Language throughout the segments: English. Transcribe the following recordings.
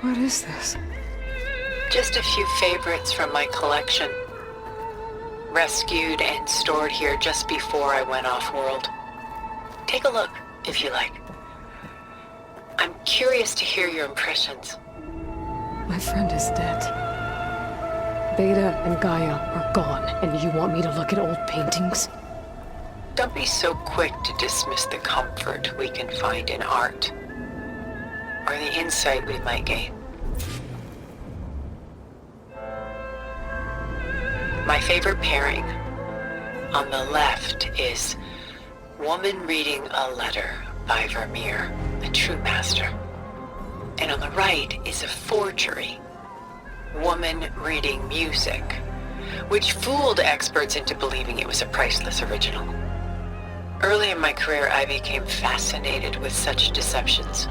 What is this? Just a few favorites from my collection. Rescued and stored here just before I went off-world. Take a look, if you like. I'm curious to hear your impressions. My friend is dead. Beta and Gaia are gone, and you want me to look at old paintings? Don't be so quick to dismiss the comfort we can find in art, or the insight we might gain. My favorite pairing on the left is Woman Reading a Letter by Vermeer, a true master. And on the right is a forgery, Woman Reading Music, which fooled experts into believing it was a priceless original. Early in my career, I became fascinated with such deceptions.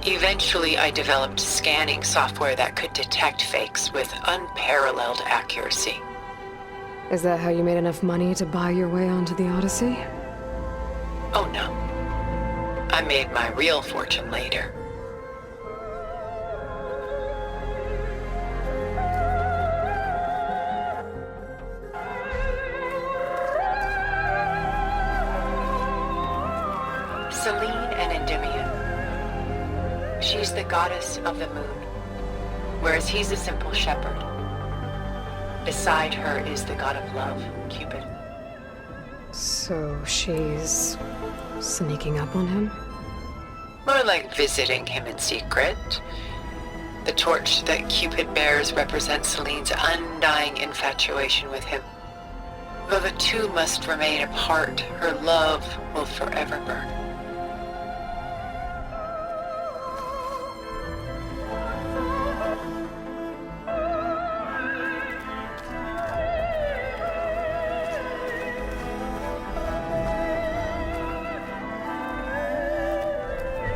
Eventually, I developed scanning software that could detect fakes with unparalleled accuracy. Is that how you made enough money to buy your way onto the Odyssey? Oh no. I made my real fortune later. Selene and Endymion. She's the goddess of the moon, whereas he's a simple shepherd. Beside her is the god of love, Cupid. So she's sneaking up on him? More like visiting him in secret. The torch that Cupid bears represents Selene's undying infatuation with him. Though the two must remain apart, her love will forever burn.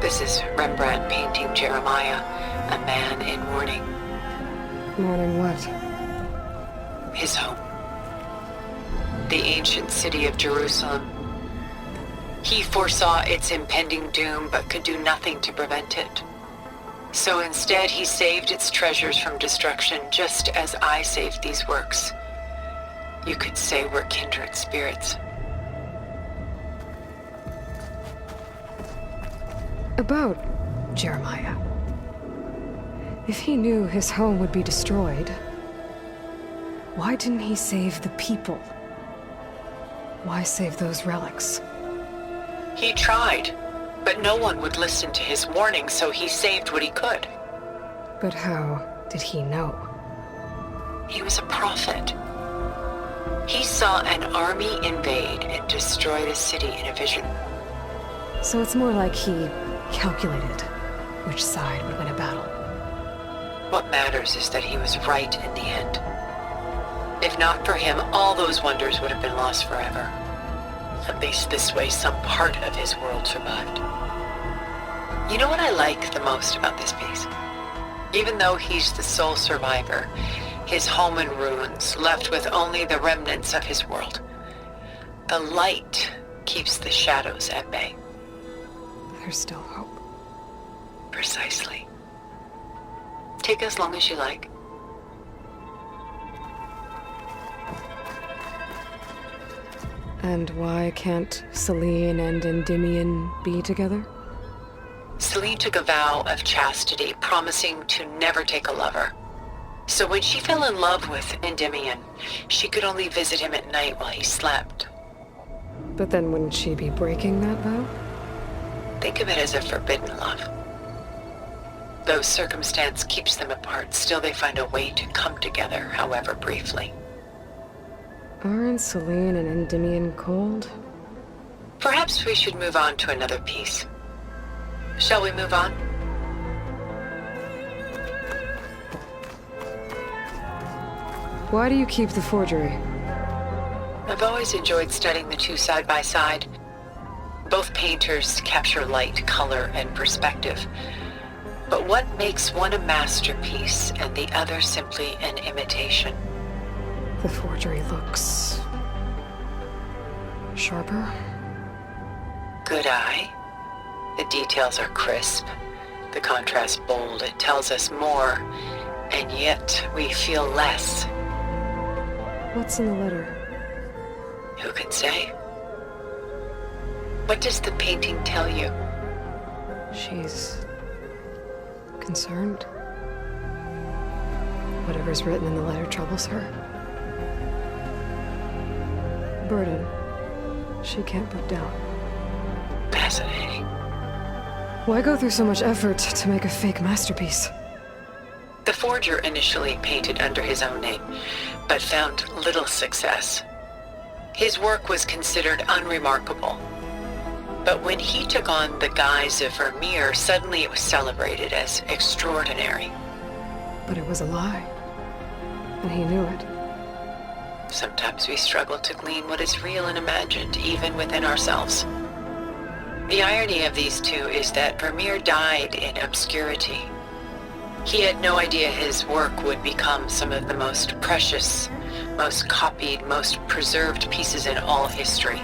This is Rembrandt painting Jeremiah, a man in mourning. Mourning what? His home. The ancient city of Jerusalem. He foresaw its impending doom, but could do nothing to prevent it. So instead, he saved its treasures from destruction, just as I saved these works. You could say we're kindred spirits. About Jeremiah. If he knew his home would be destroyed, why didn't he save the people? Why save those relics? He tried, but no one would listen to his warning, so he saved what he could. But how did he know? He was a prophet. He saw an army invade and destroy the city in a vision. So it's more like he calculated which side would win a battle. What matters is that he was right in the end. If not for him, all those wonders would have been lost forever. At least this way, some part of his world survived. You know what I like the most about this piece? Even though he's the sole survivor, his home in ruins, left with only the remnants of his world. The light keeps the shadows at bay. There's still hope. Precisely. Take as long as you like. And why can't Selene and Endymion be together? Selene took a vow of chastity, promising to never take a lover. So when she fell in love with Endymion, she could only visit him at night while he slept. But then wouldn't she be breaking that vow? Think of it as a forbidden love. Though circumstance keeps them apart, still they find a way to come together, however briefly. Aren't Selene and Endymion cold? Perhaps we should move on to another piece. Shall we move on? Why do you keep the forgery? I've always enjoyed studying the two side by side. Both painters capture light, color, and perspective. But what makes one a masterpiece and the other simply an imitation? The forgery looks sharper. Good eye. The details are crisp. the contrast bold. It tells us more, and yet we feel less. What's in the letter? Who can say? What does the painting tell you? She's concerned. Whatever's written in the letter troubles her. A burden she can't put down. Fascinating. Why go through so much effort to make a fake masterpiece? The forger initially painted under his own name, but found little success. His work was considered unremarkable. But when he took on the guise of Vermeer, suddenly it was celebrated as extraordinary. But it was a lie. And he knew it. Sometimes we struggle to glean what is real and imagined, even within ourselves. The irony of these two is that Vermeer died in obscurity. He had no idea his work would become some of the most precious, most copied, most preserved pieces in all history.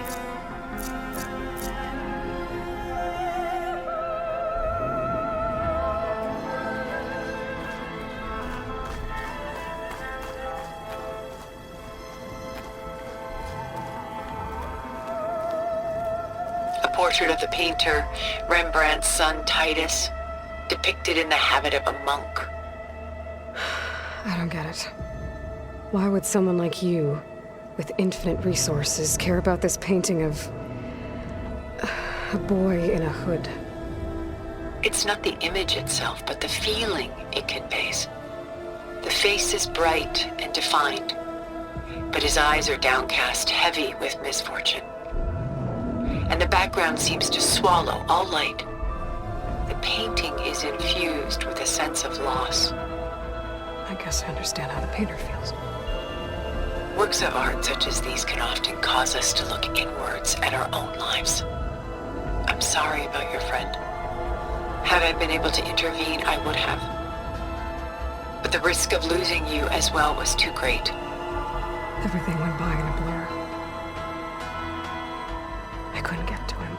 Portrait of the painter, Rembrandt's son Titus, depicted in the habit of a monk. I don't get it. Why would someone like you, with infinite resources, care about this painting of a boy in a hood? It's not the image itself, but the feeling it conveys. The face is bright and defined, but his eyes are downcast, heavy with misfortune. And the background seems to swallow all light. The painting is infused with a sense of loss. I guess I understand how the painter feels. Works of art such as these can often cause us to look inwards at our own lives. I'm sorry about your friend. Had I been able to intervene, I would have. But the risk of losing you as well was too great. Everything went by in a blur. I couldn't get to him.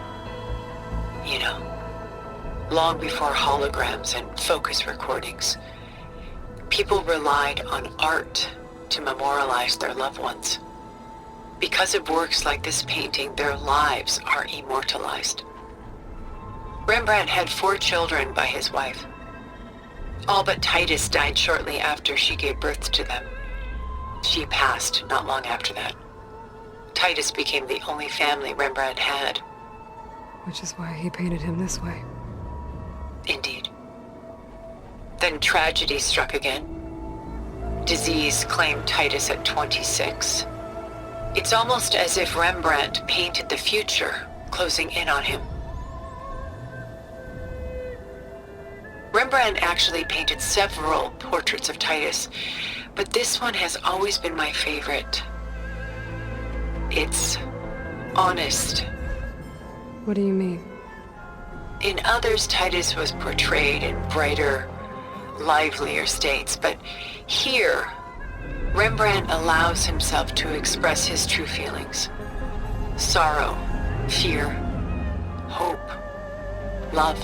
You know, long before holograms and focus recordings, people relied on art to memorialize their loved ones. Because of works like this painting, their lives are immortalized. Rembrandt had 4 children by his wife. All but Titus died shortly after she gave birth to them. She passed not long after that. Titus became the only family Rembrandt had. Which is why he painted him this way. Indeed. Then tragedy struck again. Disease claimed Titus at 26. It's almost as if Rembrandt painted the future, closing in on him. Rembrandt actually painted several portraits of Titus, but this one has always been my favorite. It's honest. What do you mean? In others, Titus was portrayed in brighter, livelier states, but here, Rembrandt allows himself to express his true feelings. Sorrow, fear, hope, love,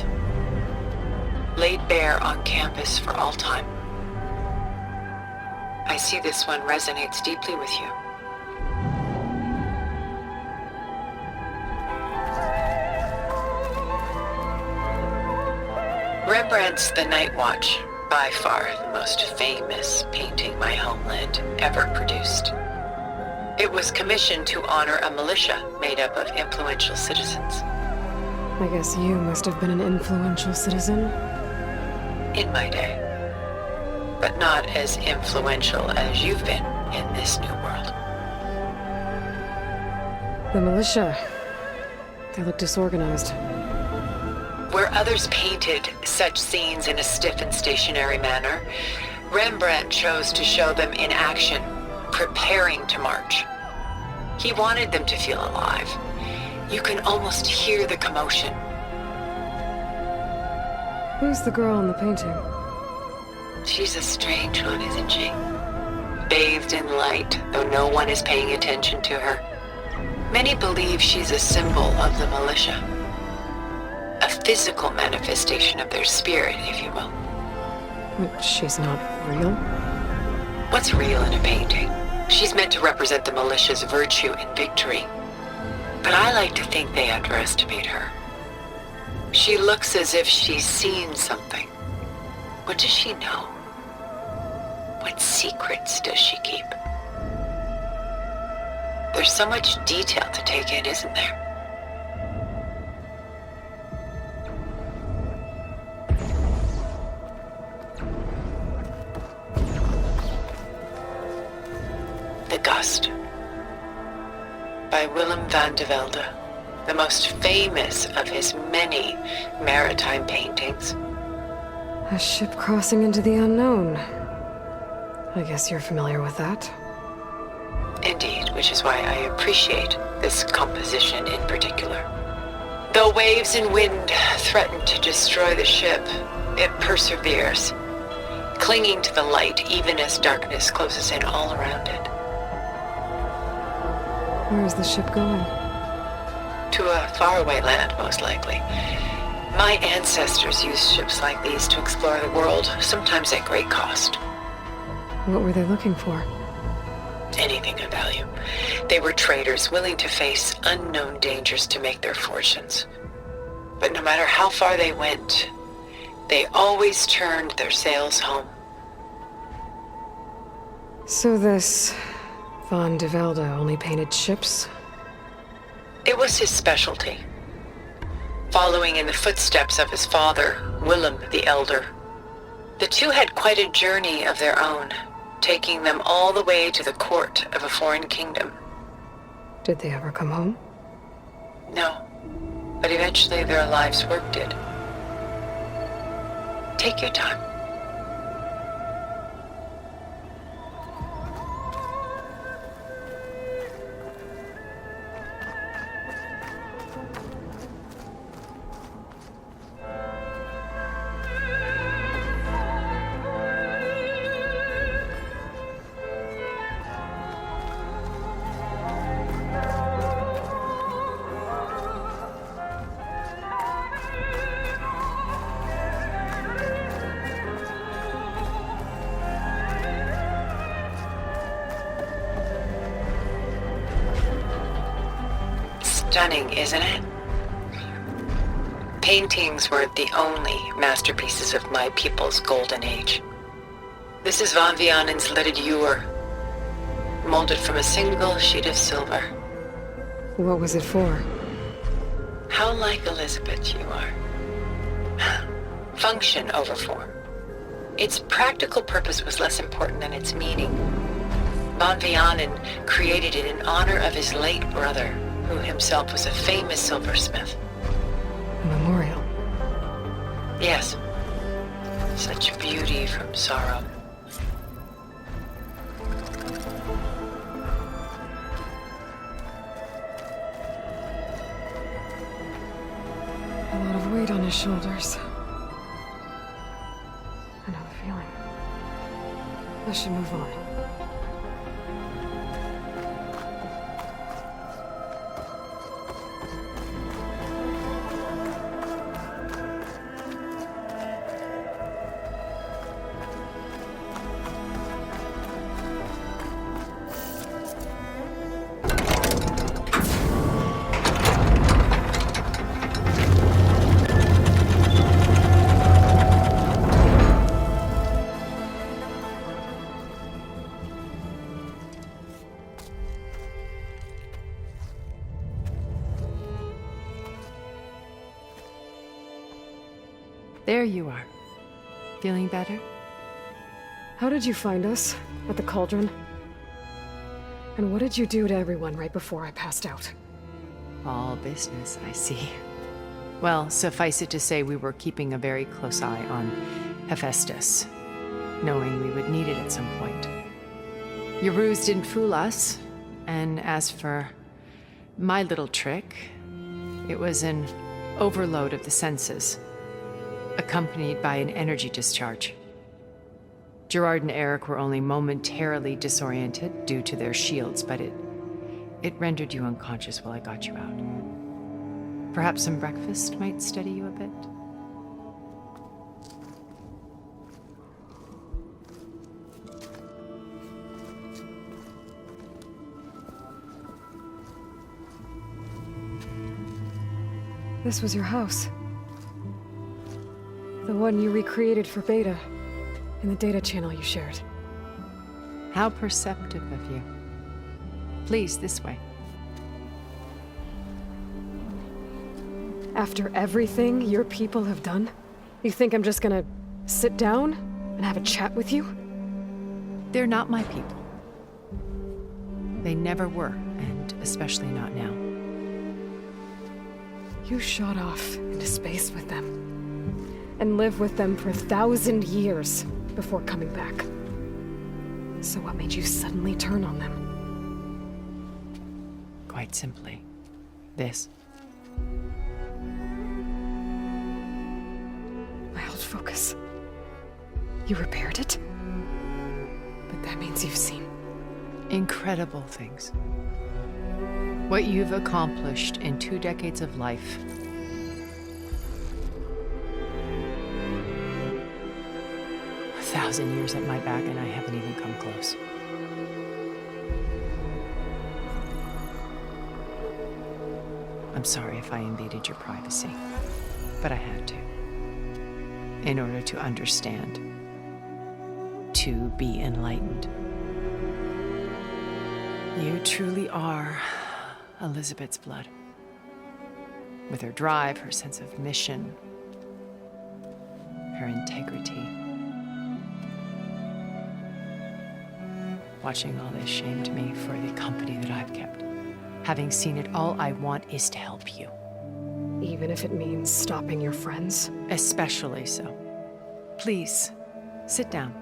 laid bare on canvas for all time. I see this one resonates deeply with you. Rembrandt's The Night Watch, by far the most famous painting my homeland ever produced. It was commissioned to honor a militia made up of influential citizens. I guess you must have been an influential citizen. In my day. But not as influential as you've been in this new world. The militia. They look disorganized. Where others painted such scenes in a stiff and stationary manner, Rembrandt chose to show them in action, preparing to march. He wanted them to feel alive. You can almost hear the commotion. Who's the girl in the painting? She's a strange one, isn't she? Bathed in light, though no one is paying attention to her. Many believe she's a symbol of the militia. A physical manifestation of their spirit, if you will. But she's not real? What's real in a painting? She's meant to represent the militia's virtue and victory. But I like to think they underestimate her. She looks as if she's seen something. What does she know? What secrets does she keep? There's so much detail to take in, isn't there? The Gust by Willem van de Velde, the most famous of his many maritime paintings. A ship crossing into the unknown. I guess you're familiar with that. Indeed, which is why I appreciate this composition in particular. Though waves and wind threaten to destroy the ship, it perseveres, clinging to the light even as darkness closes in all around it. Where is the ship going? To a faraway land, most likely. My ancestors used ships like these to explore the world, sometimes at great cost. What were they looking for? Anything of value. They were traders willing to face unknown dangers to make their fortunes. But no matter how far they went, they always turned their sails home. So this Van de Velde only painted ships? It was his specialty. Following in the footsteps of his father, Willem the Elder. The two had quite a journey of their own, taking them all the way to the court of a foreign kingdom. Did they ever come home? No, but eventually their lives' work did. Take your time. Stunning, isn't it? Paintings weren't the only masterpieces of my people's golden age. This is Van Vianen's leaded ewer, molded from a single sheet of silver. What was it for? How like Elizabeth you are. Function over form. Its practical purpose was less important than its meaning. Van Vianen created it in honor of his late brother, who himself was a famous silversmith. A memorial? Yes. Such beauty from sorrow. A lot of weight on his shoulders. I know the feeling. I should move on. There you are. Feeling better? How did you find us? At the cauldron? And what did you do to everyone right before I passed out? All business, I see. Well, suffice it to say we were keeping a very close eye on Hephaestus, knowing we would need it at some point. Your ruse didn't fool us, and as for my little trick, it was an overload of the senses, accompanied by an energy discharge. Gerard and Eric were only momentarily disoriented due to their shields, but it rendered you unconscious while I got you out. Perhaps some breakfast might steady you a bit? This was your house. The one you recreated for Beta, in the data channel you shared. How perceptive of you. Please, this way. After everything your people have done, you think I'm just gonna sit down and have a chat with you? They're not my people. They never were, and especially not now. You shot off into space with them, and lived with them for 1,000 years before coming back. So what made you suddenly turn on them? Quite simply, this. My old focus. You repaired it? But that means you've seen Incredible things. What you've accomplished in 2 decades of life. A 1,000 years at my back and I haven't even come close. I'm sorry if I invaded your privacy, but I had to. In order to understand. To be enlightened. You truly are Elizabeth's blood. With her drive, her sense of mission, her integrity. Watching all this shamed me for the company that I've kept. Having seen it, all I want is to help you. even if it means stopping your friends. Especially so. Please, sit down.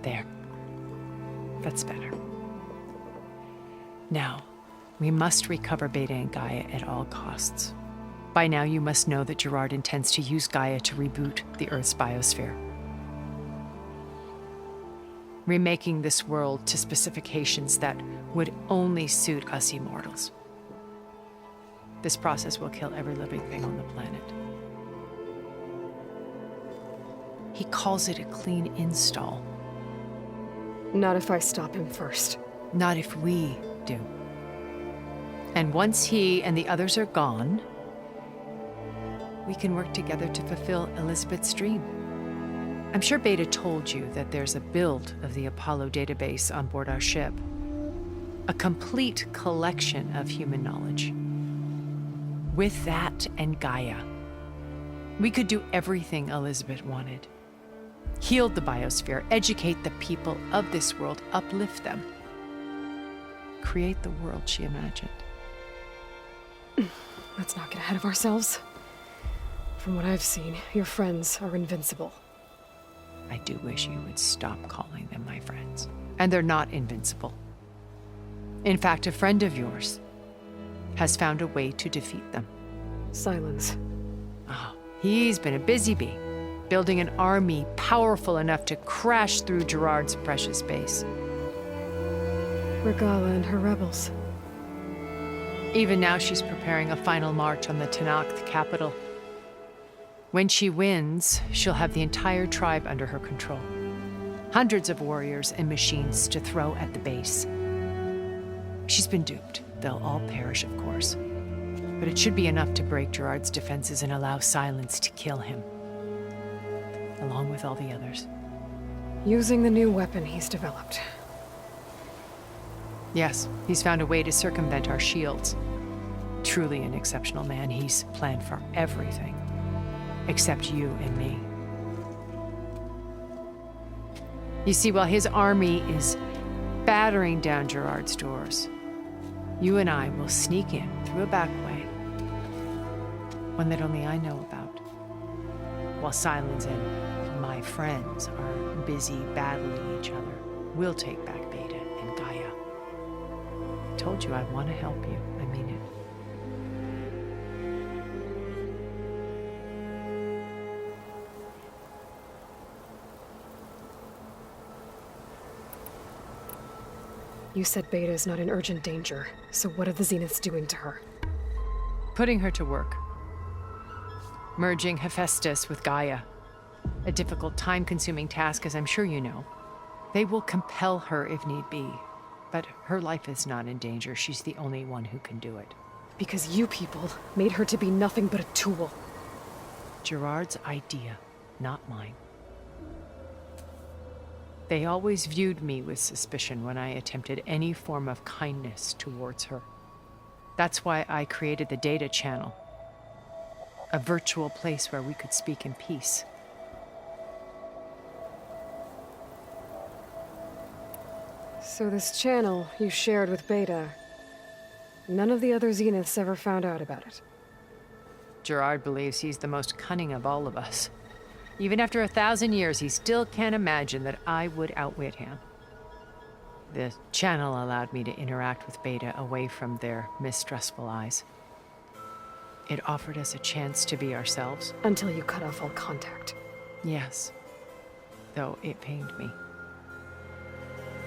There. That's better. Now, we must recover Beta and Gaia at all costs. By now, you must know that Gerard intends to use Gaia to reboot the Earth's biosphere. Remaking this world to specifications that would only suit us immortals. This process will kill every living thing on the planet. He calls it a clean install. Not if I stop him first. Not if we do. And once he and the others are gone, we can work together to fulfill Elizabeth's dream. I'm sure Beta told you that there's a build of the Apollo database on board our ship. A complete collection of human knowledge. With that and Gaia, we could do everything Elizabeth wanted. Heal the biosphere, educate the people of this world, uplift them. Create the world she imagined. Let's not get ahead of ourselves. From what I've seen, your friends are invincible. I do wish you would stop calling them my friends. And they're not invincible. In fact, a friend of yours has found a way to defeat them. Silence. Oh, he's been a busy bee, building an army powerful enough to crash through Gerard's precious base. Regala and her rebels. Even now, she's preparing a final march on the Tenakth capital. When she wins, she'll have the entire tribe under her control. Hundreds of warriors and machines to throw at the base. She's been duped. They'll all perish, of course. But it should be enough to break Gerard's defenses and allow Silence to kill him. Along with all the others. Using the new weapon he's developed. Yes, he's found a way to circumvent our shields. Truly an exceptional man. He's planned for everything. Except you and me. You see, while his army is battering down Gerard's doors, you and I will sneak in through a back way. One that only I know about. While Silence and my friends are busy battling each other, we'll take back Beta and Gaia. I told you I want to help you. I mean it. You said Beta is not in urgent danger, so what are the Zeniths doing to her? Putting her to work. Merging Hephaestus with Gaia. A difficult, time-consuming task, as I'm sure you know. They will compel her if need be. But her life is not in danger. She's the only one who can do it. Because you people made her to be nothing but a tool. Gerard's idea, not mine. They always viewed me with suspicion when I attempted any form of kindness towards her. That's why I created the data channel. A virtual place where we could speak in peace. So this channel you shared with Beta, none of the other Zeniths ever found out about it. Gerard believes he's the most cunning of all of us. Even after 1,000 years, he still can't imagine that I would outwit him. The channel allowed me to interact with Beta away from their mistrustful eyes. It offered us a chance to be ourselves. Until you cut off all contact. Yes, though it pained me.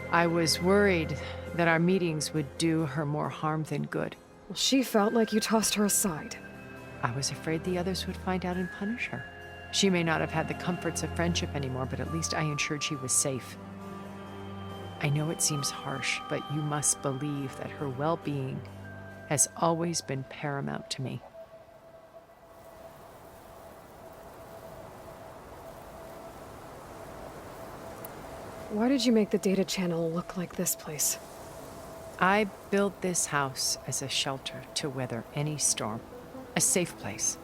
I was worried that our meetings would do her more harm than good. Well, she felt like you tossed her aside. I was afraid the others would find out and punish her. She may not have had the comforts of friendship anymore, but at least I ensured she was safe. I know it seems harsh, but you must believe that her well-being has always been paramount to me. Why did you make the data channel look like this place? I built this house as a shelter to weather any storm. A safe place.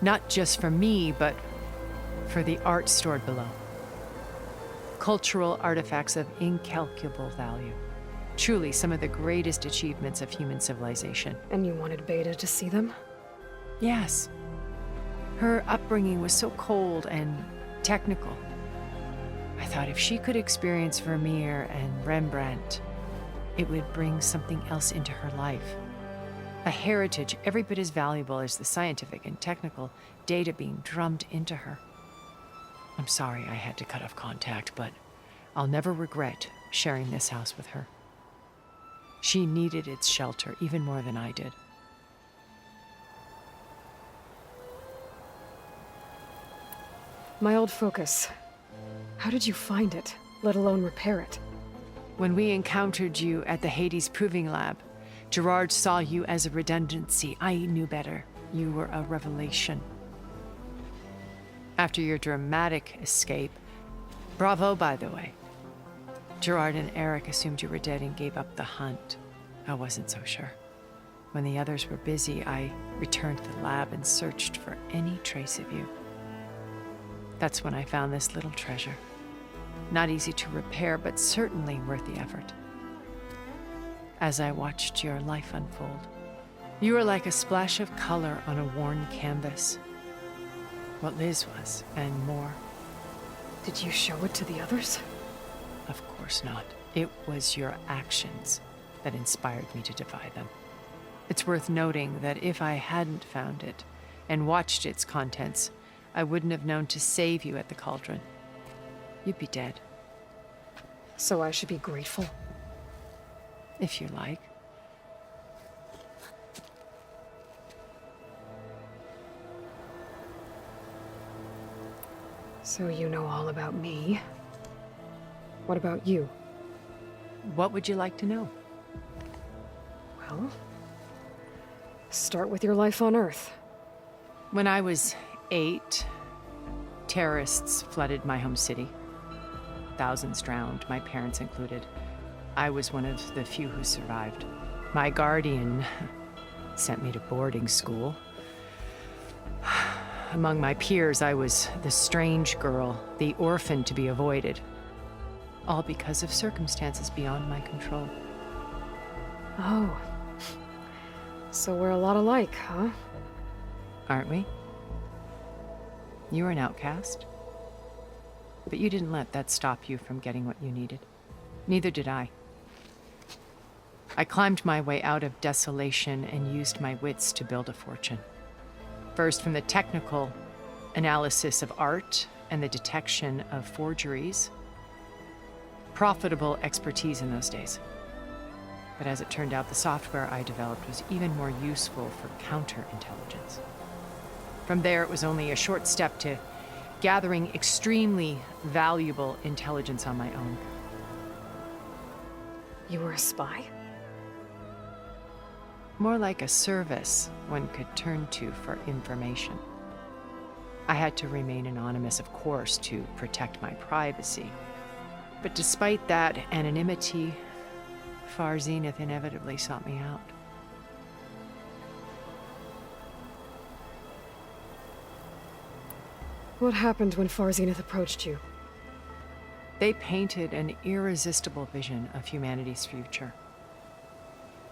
Not just for me, but for the art stored below. Cultural artifacts of incalculable value. Truly some of the greatest achievements of human civilization. And you wanted Beta to see them? Yes. Her upbringing was so cold and technical. I thought if she could experience Vermeer and Rembrandt, it would bring something else into her life. A heritage every bit as valuable as the scientific and technical data being drummed into her. I'm sorry I had to cut off contact, but I'll never regret sharing this house with her. She needed its shelter even more than I did. My old focus. How did you find it, let alone repair it? When we encountered you at the Hades Proving Lab, Gerard saw you as a redundancy. I knew better. You were a revelation. After your dramatic escape, bravo, by the way. Gerard and Eric assumed you were dead and gave up the hunt. I wasn't so sure. When the others were busy, I returned to the lab and searched for any trace of you. That's when I found this little treasure. Not easy to repair, but certainly worth the effort. As I watched your life unfold, you were like a splash of color on a worn canvas. What Liz was, and more. Did you show it to the others? Of course not. It was your actions that inspired me to defy them. It's worth noting that if I hadn't found it and watched its contents, I wouldn't have known to save you at the cauldron. You'd be dead. So I should be grateful? If you like. So you know all about me. What about you? What would you like to know? Well, start with your life on Earth. When I was 8, terrorists flooded my home city. Thousands drowned, my parents included. I was one of the few who survived. My guardian sent me to boarding school. Among my peers, I was the strange girl, the orphan to be avoided. All because of circumstances beyond my control. Oh. So we're a lot alike, huh? Aren't we? You were an outcast. But you didn't let that stop you from getting what you needed. Neither did I. I climbed my way out of desolation and used my wits to build a fortune. First, from the technical analysis of art and the detection of forgeries. Profitable expertise in those days. But as it turned out, the software I developed was even more useful for counterintelligence. From there, it was only a short step to gathering extremely valuable intelligence on my own. You were a spy? More like a service one could turn to for information. I had to remain anonymous, of course, to protect my privacy. But despite that anonymity, Far Zenith inevitably sought me out. What happened when Far Zenith approached you? They painted an irresistible vision of humanity's future.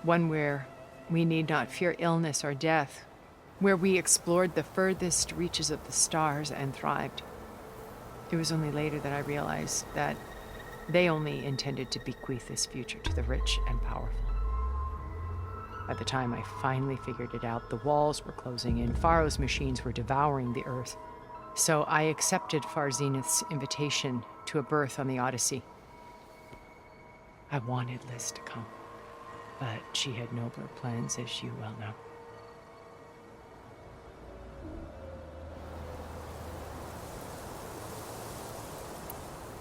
One where we need not fear illness or death, where we explored the furthest reaches of the stars and thrived. It was only later that I realized that they only intended to bequeath this future to the rich and powerful. By the time I finally figured it out, the walls were closing in, Pharaoh's machines were devouring the Earth. So I accepted Far Zenith's invitation to a birth on the Odyssey. I wanted Liz to come, but she had nobler plans, as you well know.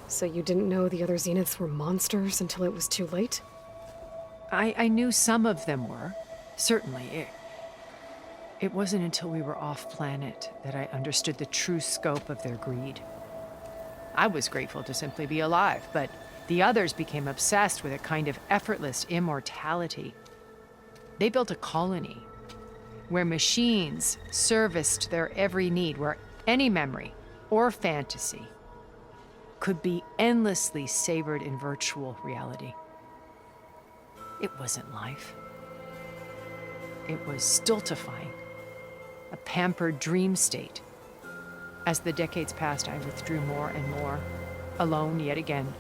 So you didn't know the other Zeniths were monsters until it was too late? I knew some of them were, certainly. It wasn't until we were off-planet that I understood the true scope of their greed. I was grateful to simply be alive, but the others became obsessed with a kind of effortless immortality. They built a colony where machines serviced their every need, where any memory or fantasy could be endlessly savored in virtual reality. It wasn't life. It was stultifying, a pampered dream state. As the decades passed, I withdrew more and more, alone yet again,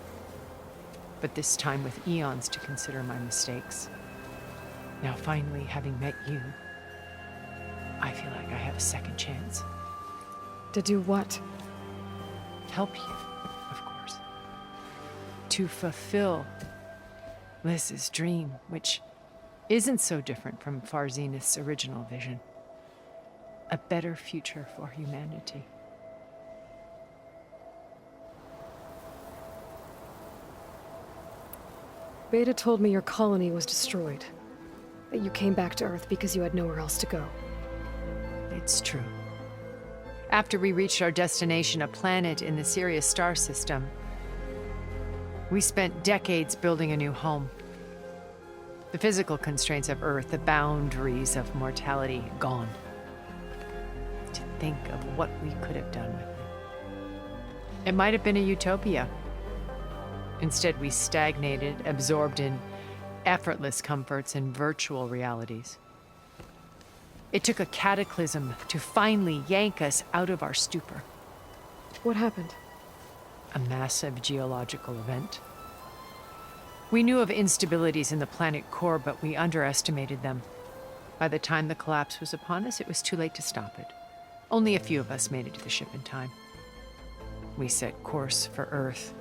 but this time with eons to consider my mistakes. Now finally, having met you, I feel like I have a second chance. To do what? Help you, of course. To fulfill Liz's dream, which isn't so different from Far Zenith's original vision. A better future for humanity. Beta told me your colony was destroyed. That you came back to Earth because you had nowhere else to go. It's true. After we reached our destination, a planet in the Sirius star system, we spent decades building a new home. The physical constraints of Earth, the boundaries of mortality, gone. To think of what we could have done with it. It might have been a utopia. Instead, we stagnated, absorbed in effortless comforts and virtual realities. It took a cataclysm to finally yank us out of our stupor. What happened? A massive geological event. We knew of instabilities in the planet core, but we underestimated them. By the time the collapse was upon us, it was too late to stop it. Only a few of us made it to the ship in time. We set course for Earth,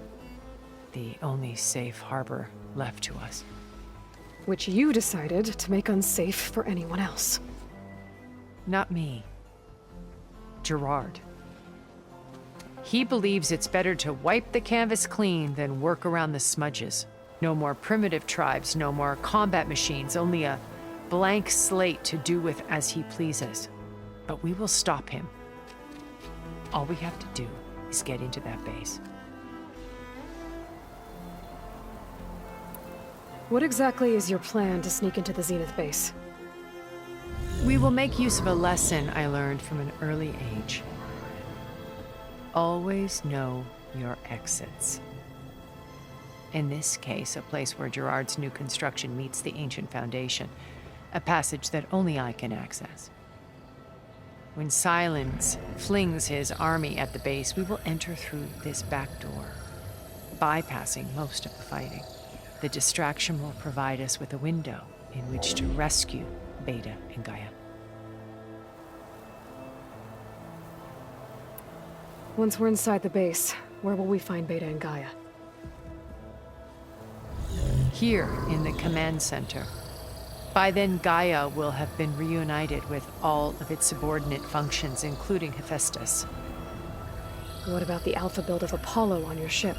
the only safe harbor left to us. Which you decided to make unsafe for anyone else. Not me. Gerard. He believes it's better to wipe the canvas clean than work around the smudges. No more primitive tribes, no more combat machines, only a blank slate to do with as he pleases. But we will stop him. All we have to do is get into that base. What exactly is your plan to sneak into the Zenith base? We will make use of a lesson I learned from an early age. Always know your exits. In this case, a place where Gerard's new construction meets the ancient foundation, a passage that only I can access. When Silence flings his army at the base, we will enter through this back door, bypassing most of the fighting. The distraction will provide us with a window in which to rescue Beta and Gaia. Once we're inside the base, where will we find Beta and Gaia? here in the command center. By then, Gaia will have been reunited with all of its subordinate functions, including Hephaestus. What about the alpha build of Apollo on your ship?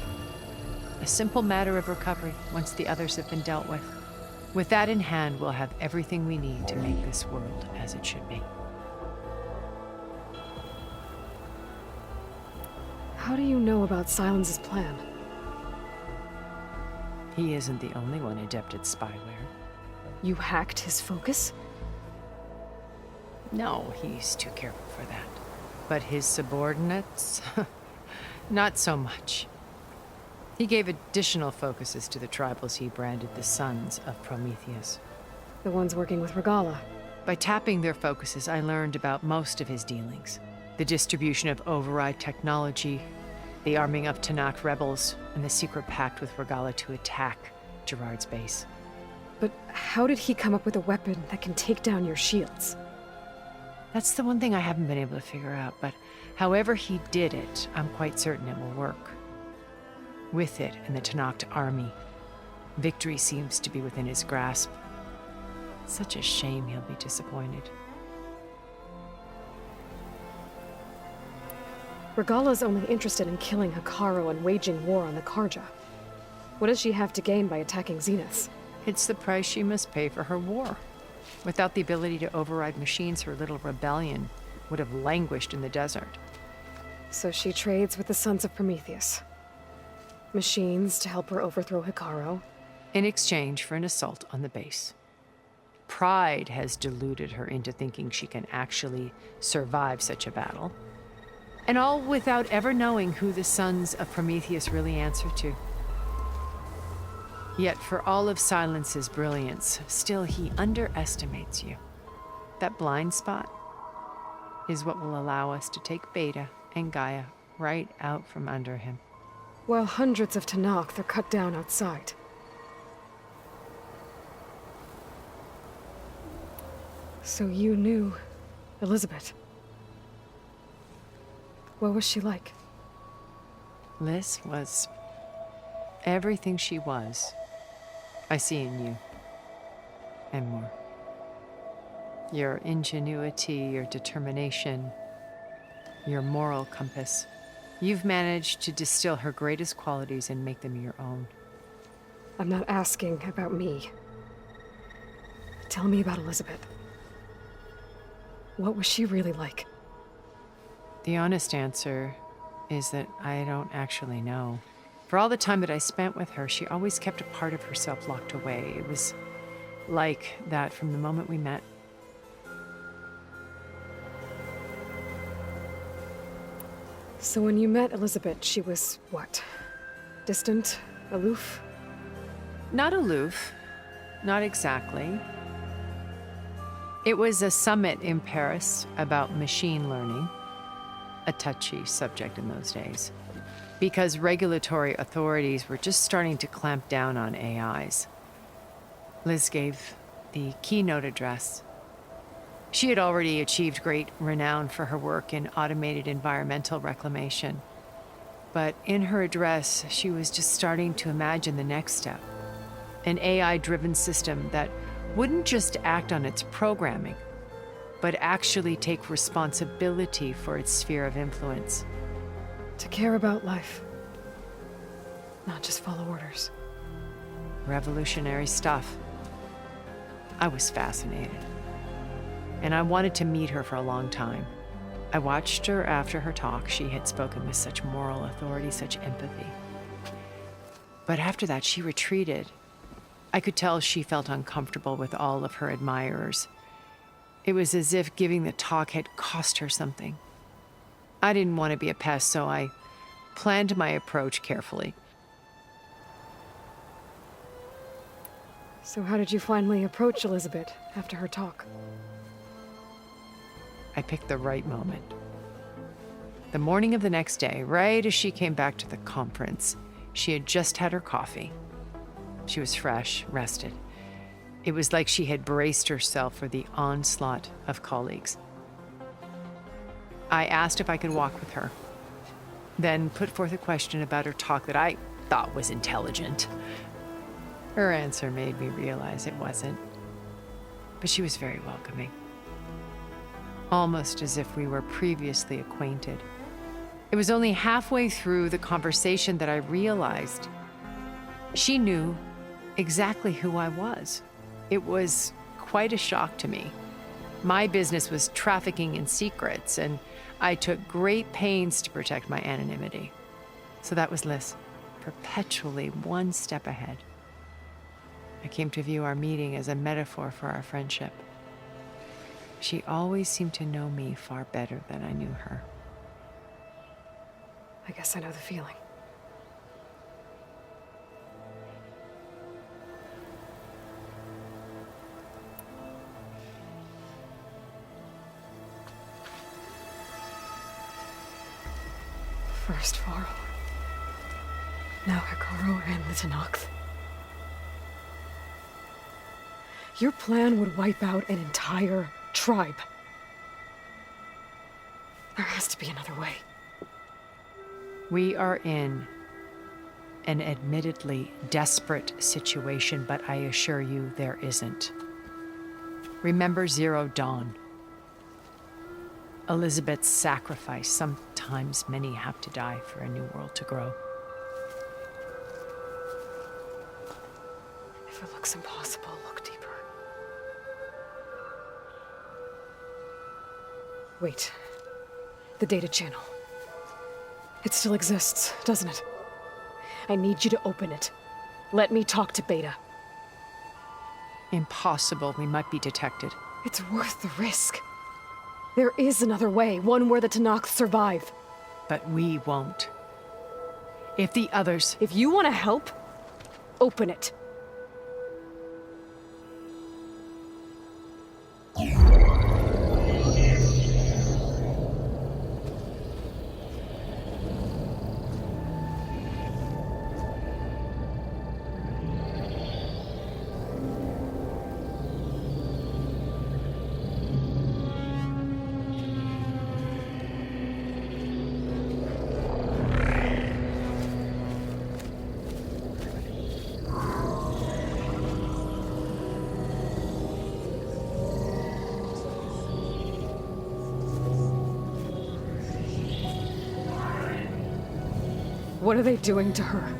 A simple matter of recovery once the others have been dealt with. With that in hand, we'll have everything we need to make this world as it should be. How do you know about Silence's plan? He isn't the only one adept at spyware. You hacked his focus? No, he's too careful for that. But his subordinates? Not so much. He gave additional focuses to the tribals he branded the Sons of Prometheus. The ones working with Regala. By tapping their focuses, I learned about most of his dealings. The distribution of override technology, the arming of Tanakh rebels, and the secret pact with Regala to attack Gerard's base. But how did he come up with a weapon that can take down your shields? That's the one thing I haven't been able to figure out, but however he did it, I'm quite certain it will work. With it and the Tanakh army, victory seems to be within his grasp. Such a shame he'll be disappointed. Regala's only interested in killing Hekarro and waging war on the Karja. What does she have to gain by attacking Zeniths? It's the price she must pay for her war. Without the ability to override machines, her little rebellion would have languished in the desert. So she trades with the Sons of Prometheus. Machines to help her overthrow Hekarro. In exchange for an assault on the base. Pride has deluded her into thinking she can actually survive such a battle. And all without ever knowing who the Sons of Prometheus really answer to. Yet for all of Silence's brilliance, still he underestimates you. That blind spot is what will allow us to take Beta and Gaia right out from under him. While hundreds of Tanakh are cut down outside. So you knew Elizabeth. What was she like? Liz was everything she was. I see in you. And more. Your ingenuity, your determination, your moral compass. You've managed to distill her greatest qualities and make them your own. I'm not asking about me. Tell me about Elizabeth. What was she really like? The honest answer is that I don't actually know. For all the time that I spent with her, she always kept a part of herself locked away. It was like that from the moment we met. So when you met Elizabeth, she was what? Distant? Aloof? Not aloof. Not exactly. It was a summit in Paris about machine learning. A touchy subject in those days. Because regulatory authorities were just starting to clamp down on AIs. Liz gave the keynote address. She had already achieved great renown for her work in automated environmental reclamation. But in her address, she was just starting to imagine the next step. An AI-driven system that wouldn't just act on its programming, but actually take responsibility for its sphere of influence. To care about life. Not just follow orders. Revolutionary stuff. I was fascinated. And I wanted to meet her for a long time. I watched her after her talk. She had spoken with such moral authority, such empathy. But after that, she retreated. I could tell she felt uncomfortable with all of her admirers. It was as if giving the talk had cost her something. I didn't want to be a pest, so I planned my approach carefully. So how did you finally approach Elizabeth after her talk? I picked the right moment. The morning of the next day, right as she came back to the conference, she had just had her coffee. She was fresh, rested. It was like she had braced herself for the onslaught of colleagues. I asked if I could walk with her, then put forth a question about her talk that I thought was intelligent. Her answer made me realize it wasn't. But she was very welcoming. Almost as if we were previously acquainted. It was only halfway through the conversation that I realized she knew exactly who I was. It was quite a shock to me. My business was trafficking in secrets, and I took great pains to protect my anonymity. So that was Liz, perpetually one step ahead. I came to view our meeting as a metaphor for our friendship. She always seemed to know me far better than I knew her. I guess I know the feeling. First Varl. Now Hikaru and the Tenakth. Your plan would wipe out an entire tribe. There has to be another way. We are in an admittedly desperate situation, but I assure you there isn't. Remember Zero Dawn. Elizabeth's sacrifice. Sometimes many have to die for a new world to grow. If it looks impossible, look deeper. Wait. The data channel. It still exists, doesn't it? I need you to open it. Let me talk to Beta. Impossible. We might be detected. It's worth the risk. There is another way, one where the Tenakth survive. But we won't. If the others... If you want to help, open it. What are they doing to her?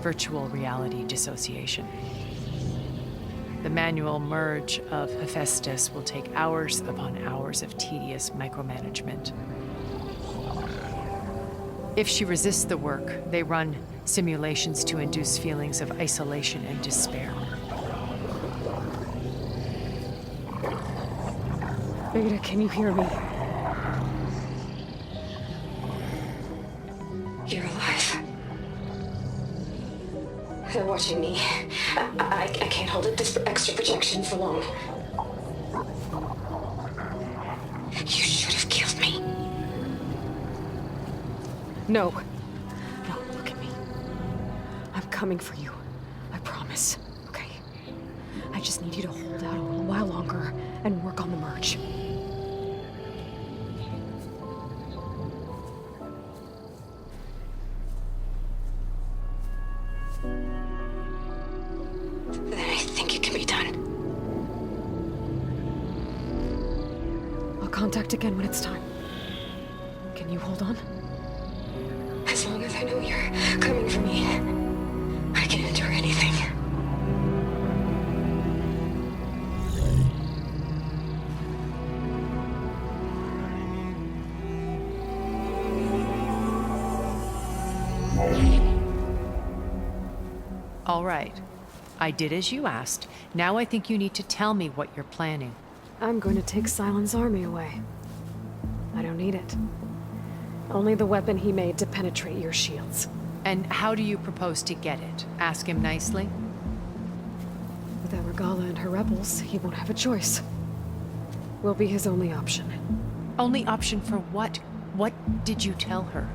Virtual reality dissociation. The manual merge of Hephaestus will take hours upon hours of tedious micromanagement. If she resists the work, they run simulations to induce feelings of isolation and despair. Beta, can you hear me? You're alive. They're watching me. I can't hold up this extra protection for long. You should have killed me. No. No, look at me. I'm coming for you. I promise. Okay? I just need you to hold out a little while longer and work on the merge. Then I think it can be done. I'll contact again when it's time. Can you hold on? As long as I know you're coming for me, I can endure anything. All right. I did as you asked. Now I think you need to tell me what you're planning. I'm going to take Silent's army away. I don't need it. Only the weapon he made to penetrate your shields. And how do you propose to get it? Ask him nicely? Without Regala and her rebels, he won't have a choice. We'll be his only option. Only option for what? What did you tell her?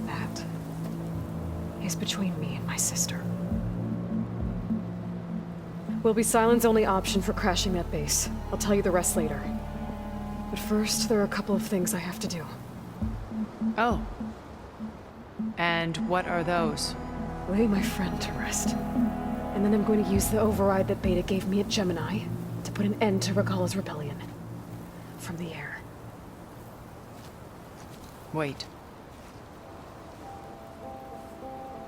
That is between me and my sister. Will be Silent's only option for crashing that base. I'll tell you the rest later. But first, there are a couple of things I have to do. Oh. And what are those? lay my friend to rest. And then I'm going to use the override that Beta gave me at Gemini to put an end to Regalla's rebellion. From the air. Wait.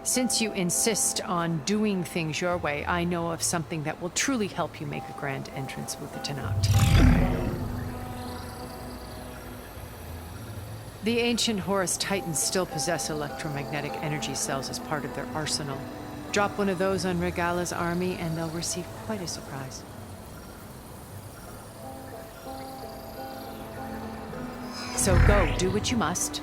Since you insist on doing things your way, I know of something that will truly help you make a grand entrance with the Tenakt. The ancient Horus Titans still possess electromagnetic energy cells as part of their arsenal. Drop one of those on Regalla's army and they'll receive quite a surprise. So go, do what you must.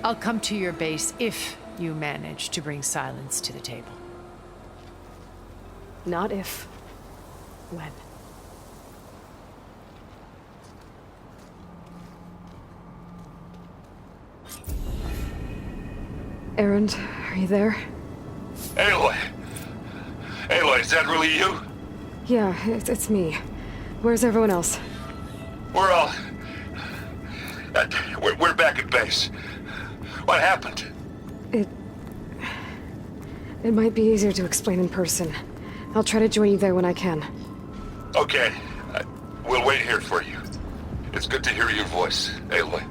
I'll come to your base if you manage to bring silence to the table. Not if. When. Erend, are you there? Aloy! Aloy, is that really you? Yeah, it's me. Where's everyone else? We're all... we're back at base. What happened? It might be easier to explain in person. I'll try to join you there when I can. Okay. We'll wait here for you. It's good to hear your voice, Aloy.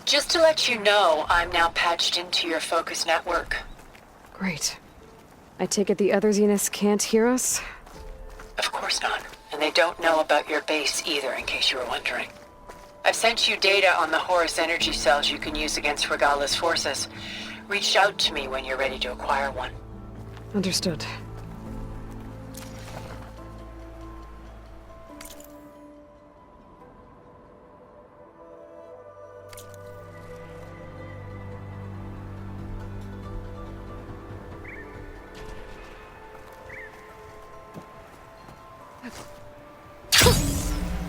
Just to let you know, I'm now patched into your focus network. Great. I take it the other Zeniths can't hear us? Of course not. And they don't know about your base either, in case you were wondering. I've sent you data on the Horus energy cells you can use against Regalla's forces. Reach out to me when you're ready to acquire one. Understood.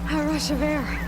A rush of air.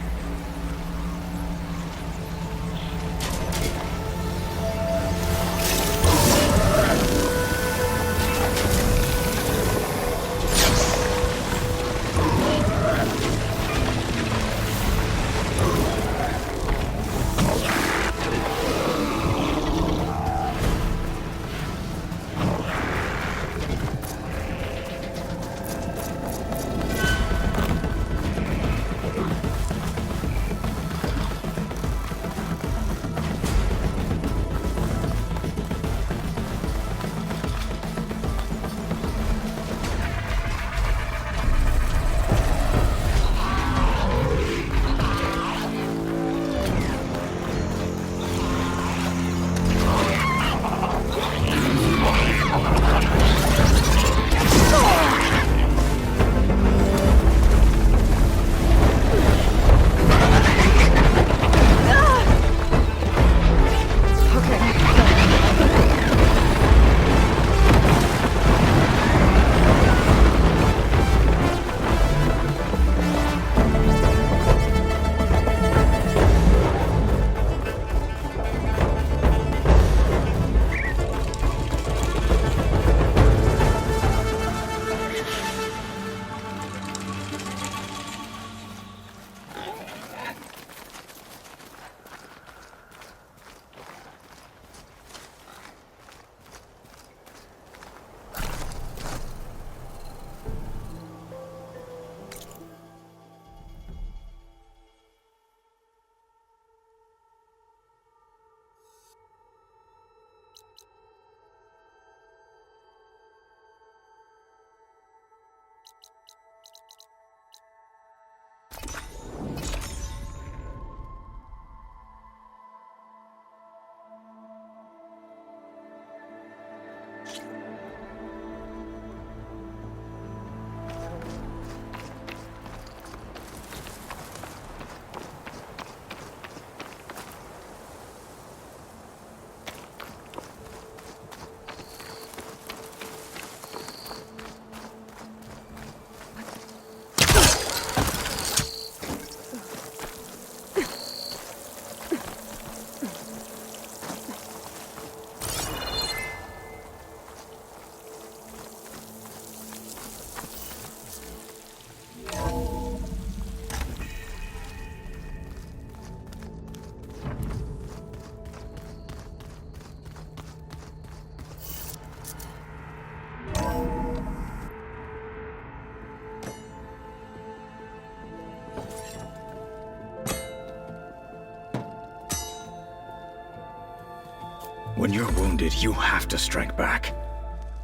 When you're wounded, you have to strike back.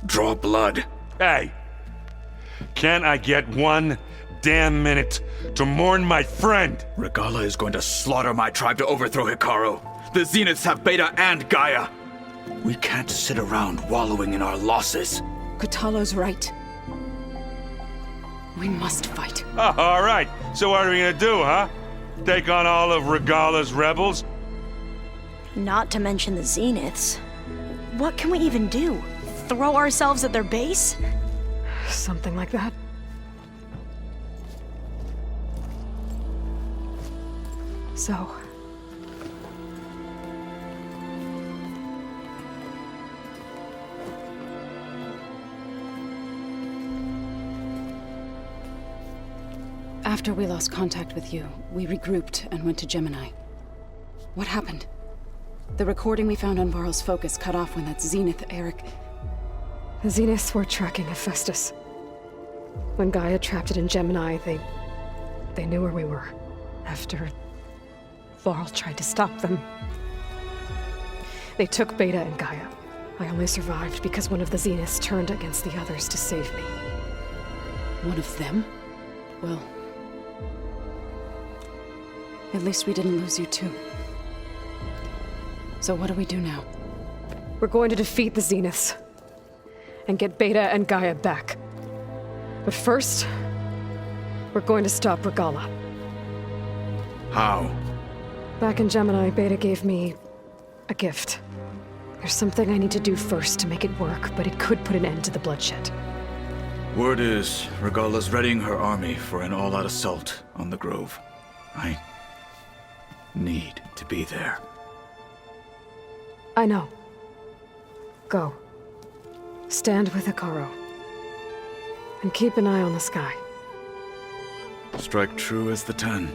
Draw blood. Hey! Can't I get one damn minute to mourn my friend? Regala is going to slaughter my tribe to overthrow Hikaru. The Zeniths have Beta and Gaia. We can't sit around wallowing in our losses. Kotallo's right. We must fight. Oh, all right. So what are we gonna do, huh? Take on all of Regala's rebels? Not to mention the Zeniths. What can we even do? Throw ourselves at their base? Something like that. So... After we lost contact with you, we regrouped and went to Gemini. What happened? The recording we found on Varl's focus cut off when that Zenith, Eric... The Zeniths were tracking Hephaestus. When Gaia trapped it in Gemini, they knew where we were. After Varl tried to stop them. They took Beta and Gaia. I only survived because one of the Zeniths turned against the others to save me. One of them? Well... at least we didn't lose you too. So what do we do now? We're going to defeat the Zeniths. And get Beta and Gaia back. But first, we're going to stop Regala. How? Back in Gemini, Beta gave me a gift. There's something I need to do first to make it work, but it could put an end to the bloodshed. Word is, Regala's readying her army for an all-out assault on the Grove. I need to be there. I know. Go. Stand with Hikaru. And keep an eye on the sky. Strike true as the 10.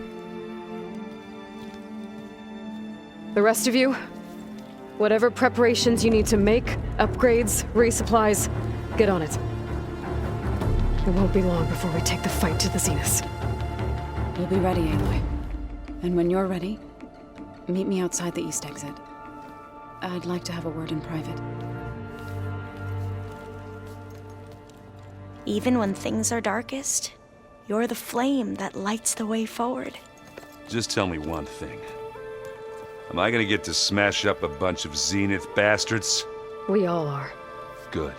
The rest of you, whatever preparations you need to make, upgrades, resupplies, get on it. It won't be long before we take the fight to the Zeniths. We'll be ready, Aloy. And when you're ready, meet me outside the east exit. I'd like to have a word in private. Even when things are darkest, you're the flame that lights the way forward. Just tell me one thing. Am I gonna get to smash up a bunch of Zenith bastards? We all are. Good.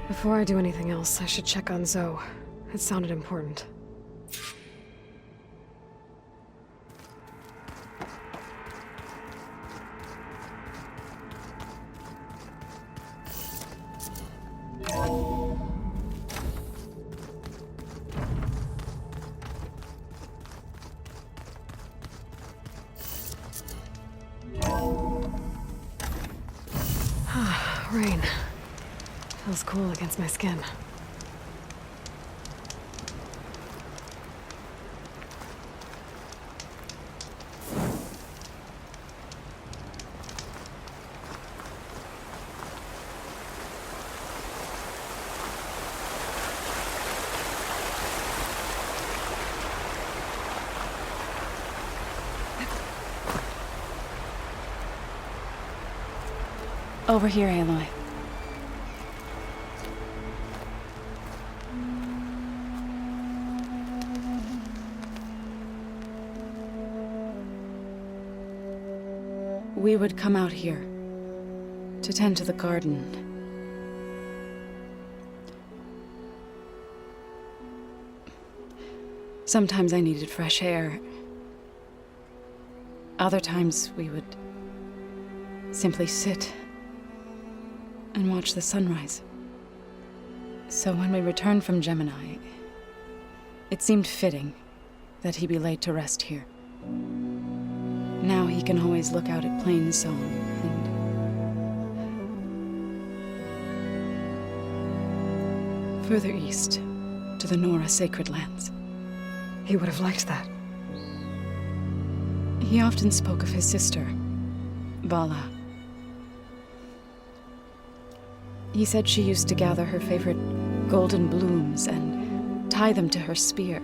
Before I do anything else, I should check on Zoe. It sounded important. Rain. Feels cool against my skin. Over here, Aloy. We would come out here to tend to the garden. Sometimes I needed fresh air. Other times we would simply sit and watch the sunrise. So when we returned from Gemini, it seemed fitting that he be laid to rest here. Now he can always look out at Plain Song and further east to the Nora Sacred Lands. He would have liked that. He often spoke of his sister, Vala. He said she used to gather her favorite golden blooms and tie them to her spear.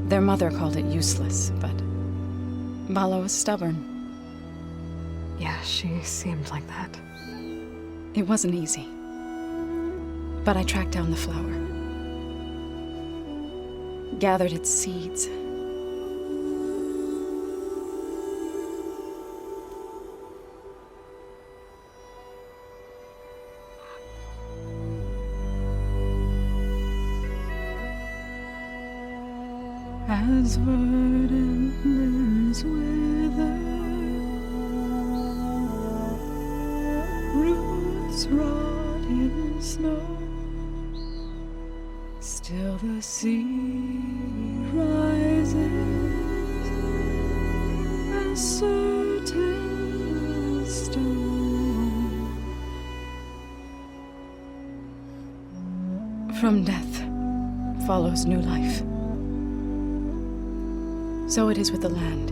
Their mother called it useless, but Vala was stubborn. Yeah, she seemed like that. It wasn't easy. But I tracked down the flower. Gathered its seeds. As verdant limbs wither, roots rot in snow, still the sea rises, as certain as stone. From death follows new life. So it is with the land.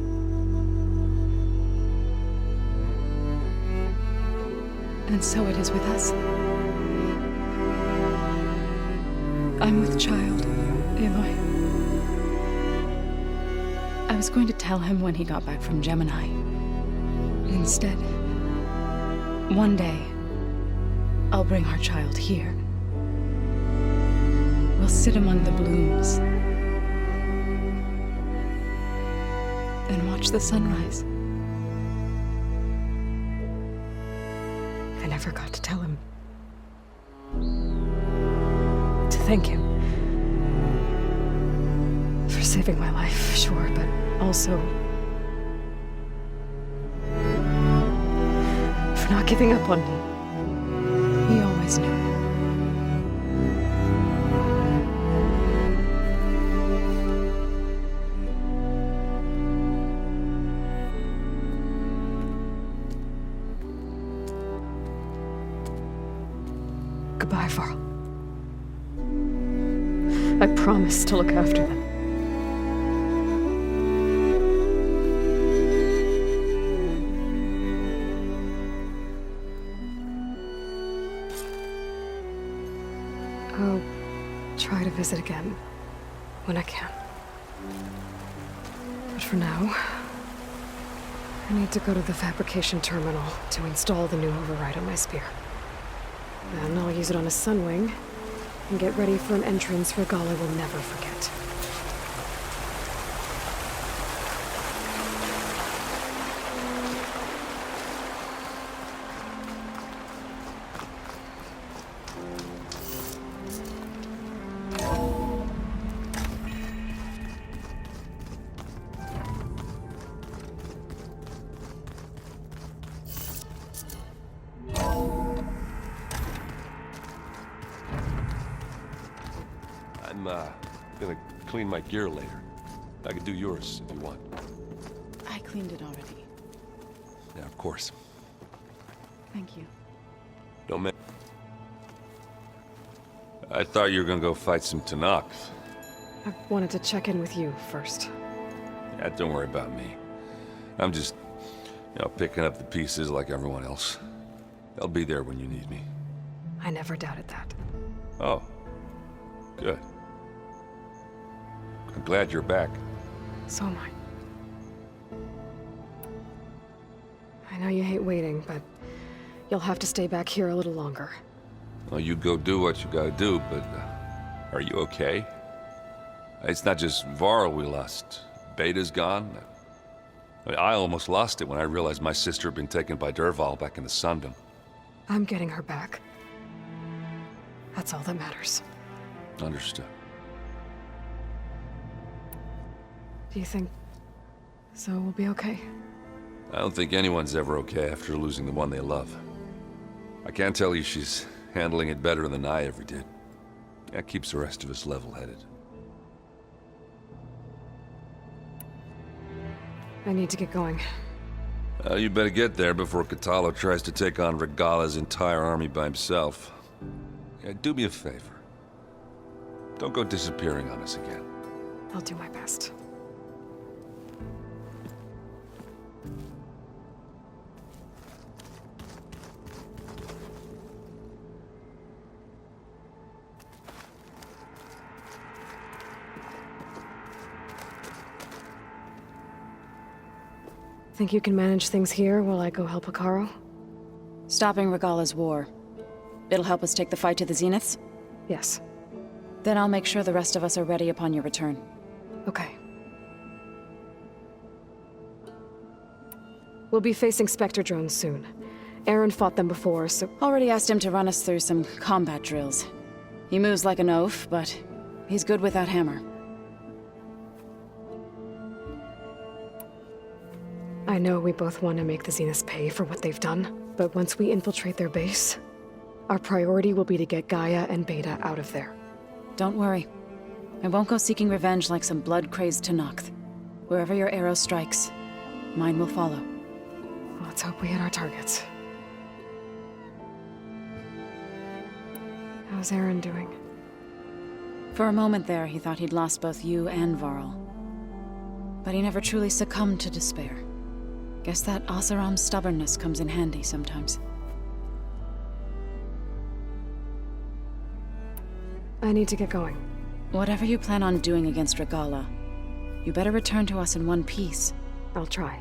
And so it is with us. I'm with child, Aloy. I was going to tell him when he got back from Gemini. Instead, one day, I'll bring our child here. We'll sit among the blooms and watch the sunrise. I never got to tell him. To thank him. For saving my life, sure, but also for not giving up on me. He always knew. Goodbye, Varl. I promise to look after them. I'll try to visit again when I can. But for now, I need to go to the fabrication terminal to install the new override on my spear. Then I'll use it on a sunwing and get ready for an entrance Regala will never forget. I'm gonna clean my gear later. I can do yours if you want. I cleaned it already. Yeah, of course. Thank you. Don't make... I thought you were gonna go fight some Tanakh. I wanted to check in with you first. Yeah, don't worry about me. I'm just, picking up the pieces like everyone else. I'll be there when you need me. I never doubted that. Oh. Good. I'm glad you're back. So am I. I know you hate waiting, but you'll have to stay back here a little longer. Well, you go do what you gotta do, but are you okay? It's not just Varl we lost. Beta's gone. I almost lost it when I realized my sister had been taken by Dervahl back in the Sundom. I'm getting her back. That's all that matters. Understood. Do you think Zoe will be okay? I don't think anyone's ever okay after losing the one they love. I can't tell you she's handling it better than I ever did. That keeps the rest of us level-headed. I need to get going. You better get there before Katalo tries to take on Regala's entire army by himself. Yeah, do me a favor. Don't go disappearing on us again. I'll do my best. Think you can manage things here while I go help Akaro? Stopping Regalla's war. It'll help us take the fight to the Zeniths? Yes. Then I'll make sure the rest of us are ready upon your return. Okay. We'll be facing Spectre drones soon. Aaron fought them before, so... Already asked him to run us through some combat drills. He moves like an oaf, but he's good with that hammer. I know we both want to make the Zeniths pay for what they've done, but once we infiltrate their base, our priority will be to get Gaia and Beta out of there. Don't worry. I won't go seeking revenge like some blood-crazed Tenakth. Wherever your arrow strikes, mine will follow. Let's hope we hit our targets. How's Aaron doing? For a moment there, he thought he'd lost both you and Varl. But he never truly succumbed to despair. Guess that Oseram's stubbornness comes in handy sometimes. I need to get going. Whatever you plan on doing against Regalla, you better return to us in one piece. I'll try.